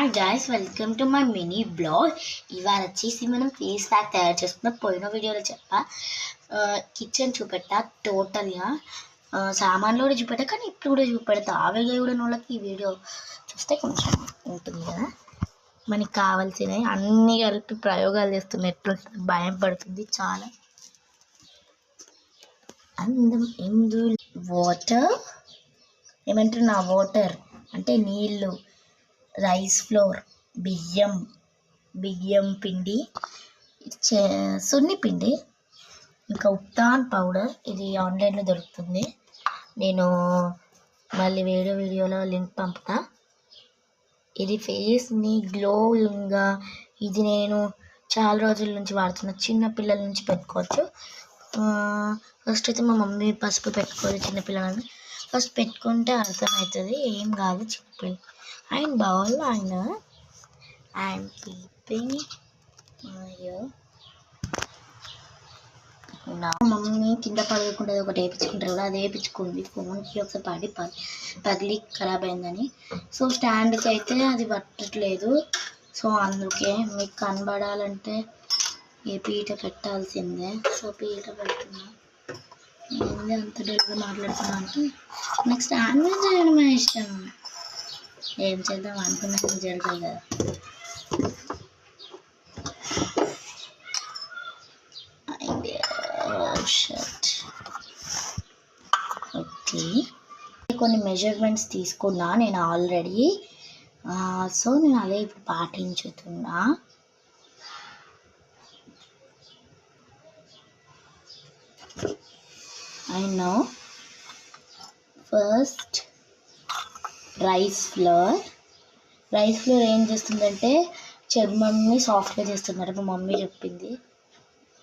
Hi guys, welcome to my mini blog. ఇవాళ వచ్చేసి మనం ఫేస్ ప్యాక్ తయారు చేసుకున్నాం. పోయిన వీడియోలో చెప్పా, కిచెన్ చూపెట్టా టోటల్గా, సామాన్లు కూడా చూపెట్టా, కానీ ఇప్పుడు కూడా చూపెడతా. ఆ వీడియో కూడా వాళ్ళకి ఈ వీడియో చూస్తే కొంచెం ఉంటుంది కదా. మనకి కావాల్సినవి అన్నీ కలిపి ప్రయోగాలు చేస్తున్నాయి. ఎట్లా భయం పడుతుంది చాలా. అందం ఎందు వాటర్ ఏమంటారు, నా వాటర్ అంటే నీళ్ళు, రైస్ ఫ్లోర్, బియ్యం పిండి, సున్ని పిండి, ఇంకా ఉప్తాన్ పౌడర్. ఇది ఆన్లైన్లో దొరుకుతుంది. నేను మళ్ళీ వేరే వీడియోలో లింక్ పంపుతా. ఇది ఫేస్ని గ్లోయింగ్గా, ఇది నేను చాలా రోజుల నుంచి వాడుతున్నా. చిన్న పిల్లల నుంచి పెట్టుకోవచ్చు. ఫస్ట్ అయితే మా మమ్మీ పసుపు పెట్టుకోవాలి చిన్నపిల్లలని. ఫస్ట్ పెట్టుకుంటే అర్థమవుతుంది, ఏం కాదు చిన్నపిల్ల. అండ్ బౌల్ అండ్ కీపింగ్ నా మమ్మీ కింద పడకుండా ఒకటి వేయించుకుంటారు కదా, అది వేయించుకుంది. ఫోన్కి ఒకసారి పగిలి ఖరాబ్ అయిందని. సో స్టాండ్కి అయితే అది పట్టట్లేదు. సో అందుకే మీకు కనబడాలంటే ఏ పీట పెట్టాల్సిందే. సో పీట పెడుతున్నా. ఏంది అంత డెల్గా మాట్లాడుతున్నా అంటే నాకు స్టాండ్ మీద చేయడమే ఇష్టం. ఏం చేద్దాం అనుకున్నది జరగదు కదా. ఓకే, కొన్ని మెజర్మెంట్స్ తీసుకున్నా నేను ఆల్రెడీ. సో నేను అదే ఇప్పుడు పాటించుతున్నా. And now first rice flour ఏం చేస్తుందంటే చర్మంని సాఫ్ట్గా చేస్తున్నారు. మా మమ్మీ చెప్పింది.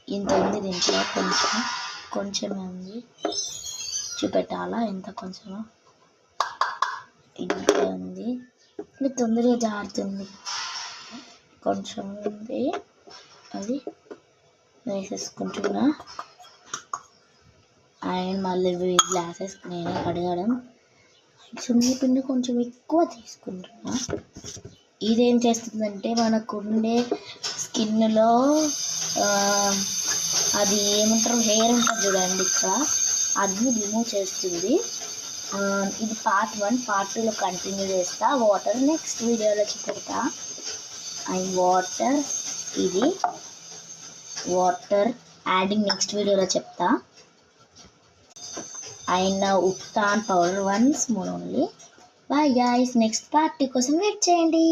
ఇంత ఉంది దీంట్లో, కొంచెం ఉంది. చూపెట్టాలా ఎంత కొంచెమో, ఇంత ఉంది. ఇది తొందరగా జారుతుంది. కొంచెం ఉంది, అది వేసేసుకుంటున్నా. అండ్ మళ్ళీ గ్లాసెస్ నేనే కడగడం. సున్ని పిండి కొంచెం ఎక్కువ తీసుకుంటున్నా. ఇదేం చేస్తుందంటే మనకుండే స్కిన్లో అది ఏమంటారు, హెయిర్ ఉంటుంది చూడండి ఇక్కడ, అది రిమూవ్ చేస్తుంది. ఇది పార్ట్ 1. పార్ట్ 2లో కంటిన్యూ చేస్తా. వాటర్ నెక్స్ట్ వీడియోలో చూపెడతా. అండ్ వాటర్ యాడింగ్ నెక్స్ట్ వీడియోలో చెప్తా. And ubtan powder 1 spoon only. Bye guys, next party కోసం వెయిట్ చేయండి.